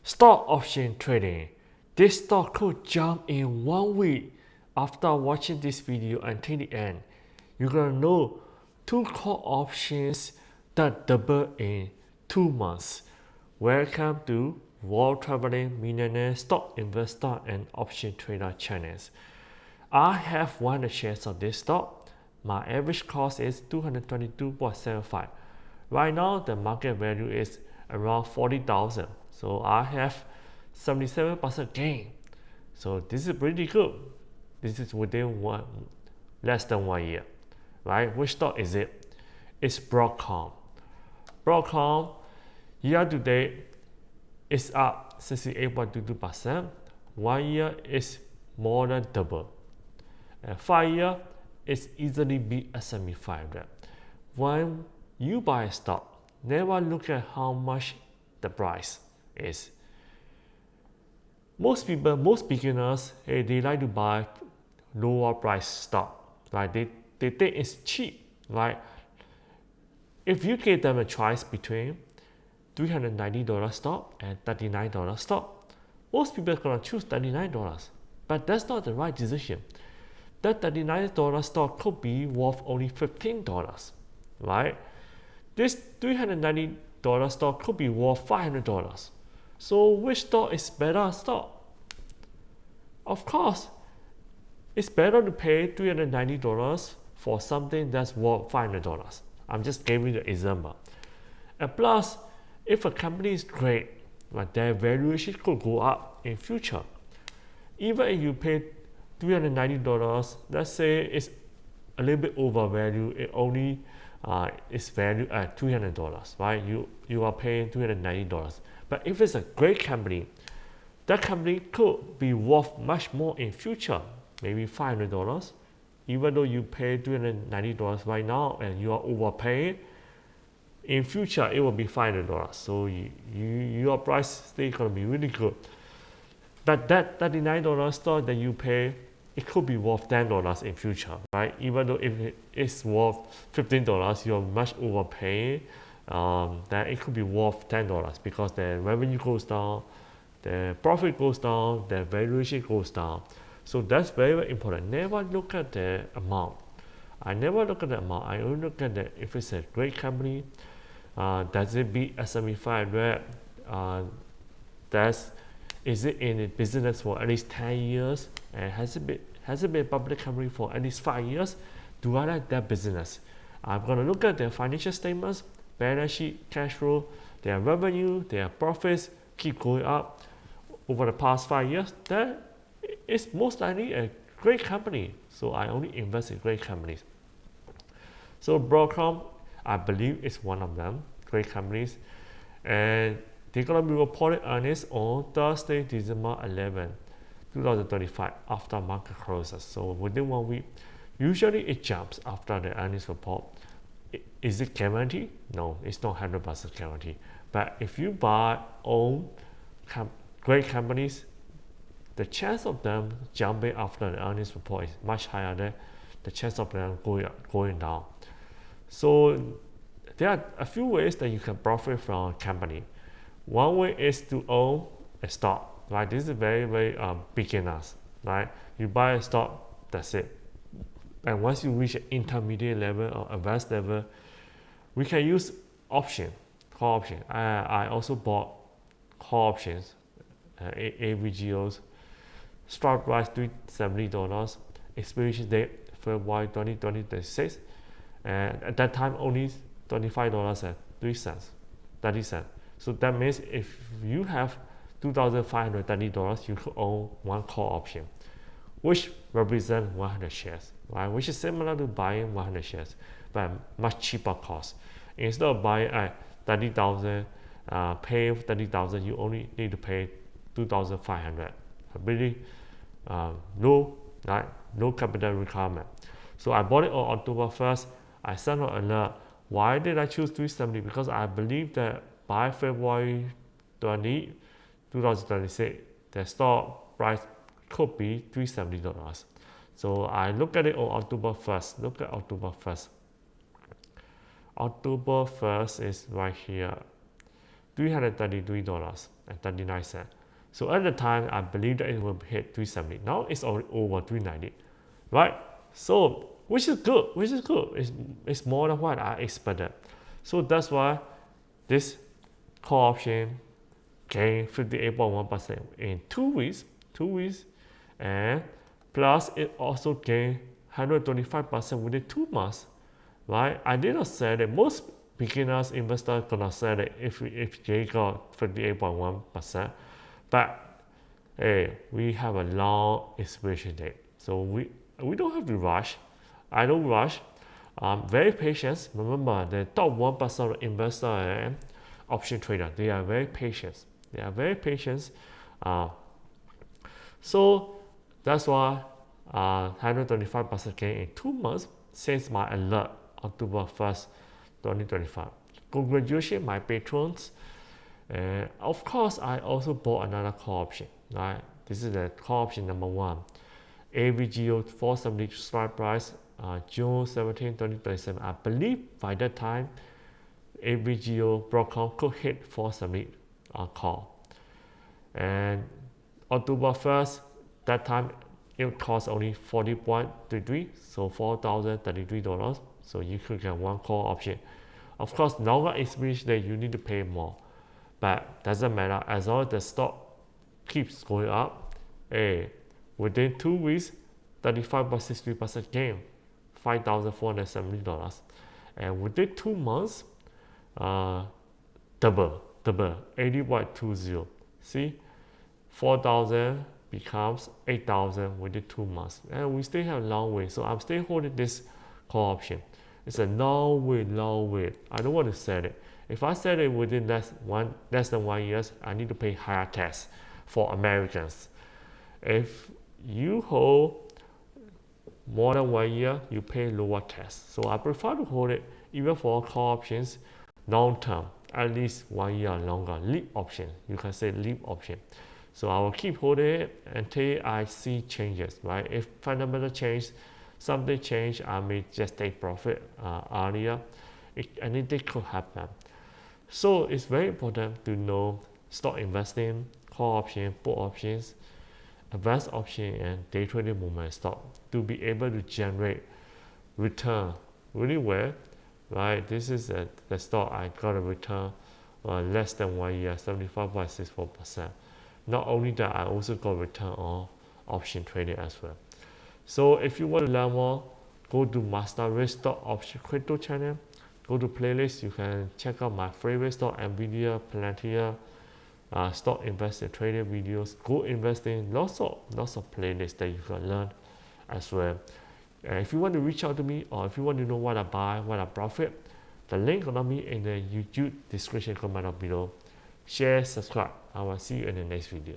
Stock option trading. This stock could jump in 1 week. After watching this video until the end, you're gonna know two call options that double in 2 months. Welcome to World Traveling Millionaire Stock Investor and Option Trader channels. I have 100 shares of this stock. My average cost is 222.75. Right now, the market value is around 40,000. So I have 77% gain. So this is pretty good. This is within less than 1 year, right? Which stock is it? It's Broadcom. Broadcom year to date is up 68.22%. 1 year is more than double. And 5 year is easily beat S&P 500. When you buy a stock, never look at how much the price is. Most beginners, they like to buy lower price stock, right? They think it's cheap, right? If you give them a choice between $390 stock and $39 stock, most people are gonna choose $39, but that's not the right decision. That $39 stock could be worth only $15, right? This $390 stock could be worth $500. So which stock is better stock? Of course, it's better to pay $390 for something that's worth $500. I'm just giving you the example. And plus, if a company is great, like their valuation could go up in future. Even if you pay $390, let's say it's a little bit overvalued, it only is valued at $300, right? You are paying $390. But if it's a great company, that company could be worth much more in future, maybe $500. Even though you pay $390 right now and you are overpaying, in future it will be $500. So your price still gonna be really good. But that $39 stock that you pay, it could be worth $10 in future, right? Even though if it's worth $15, you're much overpaying. Then it could be worth $10 because the revenue goes down, the profit goes down, the valuation goes down. So that's very, very important. Never look at the amount. I never look at the amount. I only look at if it's a great company. Does it beat S&P 500? Is it in business for at least 10 years? And has it been a public company for at least 5 years? Do I like that business? I'm going to look at their financial statements, balance sheet, cash flow, their revenue, their profits keep going up over the past 5 years. That is most likely a great company. So I only invest in great companies. So Broadcom, I believe, is one of them, great companies. And they're going to be reporting earnings on Thursday, December 11, 2025, after market closes. So within 1 week, usually it jumps after the earnings report. Is it guaranteed? No, it's not 100% guaranteed. But if you buy own great companies, the chance of them jumping after the earnings report is much higher than the chance of them going down. So there are a few ways that you can profit from a company. One way is to own a stock, right? This is very, very beginners, right? You buy a stock, that's it. And once you reach an intermediate level or advanced level, we can use option, call option. I also bought call options, AVGOs. Strike price $370, expiration date February 2026, and at that time only $25.30. So that means if you have $2,530, you could own one call option, which represents 100 shares, right? Which is similar to buying 100 shares, but much cheaper cost. Instead of buying at 30,000, pay 30,000, you only need to pay 2,500. Really low capital requirement. So I bought it on October 1st. I sent an alert. Why did I choose 370? Because I believe that by February 20, 2026, the stock price could be $370. So I look at it on October 1st. Look at October 1st. October 1st is right here. $333.39. So at the time, I believe that it will hit 370. Now it's already over 390, right? So which is good, It's more than what I expected. So that's why this call option gained 58.1% in 2 weeks, and plus it also gained 125% within 2 months, right? I did not say that most beginners investors gonna sell it if they got 58.1%, but hey, we have a long expiration date, so we don't have to rush. I don't rush. Very patient. Remember, the top 1% of investor and option trader, they are very patient. Uh, so that's why 125% gain in 2 months since my alert October 1st, 2025. Congratulations, my patrons. And of course, I also bought another call option. Right, this is the call option number 1. AVGO 470 strike price, June 17, 2027. I believe by that time, AVGO Broadcom could hit 470 call. And October 1st, that time it cost only 40.33, so $4,033. So you could get one call option. Of course, longer expiration date, you need to pay more, but doesn't matter as long as the stock keeps going up. Hey, within 2 weeks, 35.63% gain, $5,470, and within 2 months, double 80.20. See, 4,000 becomes 8,000 within 2 months, and we still have a long way. So I'm still holding this call option. It's a long way. I don't want to sell it. If I sell it within less than 1 year, I need to pay higher tax for Americans. If you hold more than 1 year, you pay lower tax. So I prefer to hold it even for call options long term, at least 1 year longer. Leap option, you can say leap option. So I will keep holding it until I see changes, right? If fundamental change, something change, I may just take profit earlier. Anything could happen. So it's very important to know stock investing, call option, put options, advanced option, and day trading movement stock to be able to generate return really well, right? This is the stock I got a return less than 1 year, 75.64%. Not only that, I also got return on option trading as well. So if you want to learn more, go to Master Risk Stock Option Crypto channel. Go to playlist. You can check out my favorite stock, Nvidia, Palantir, stock investing, trading videos, gold investing, lots of playlists that you can learn as well. And if you want to reach out to me, or if you want to know what I buy, what I profit, the link will be in the YouTube description comment down below. Share, subscribe. I will see you in the next video.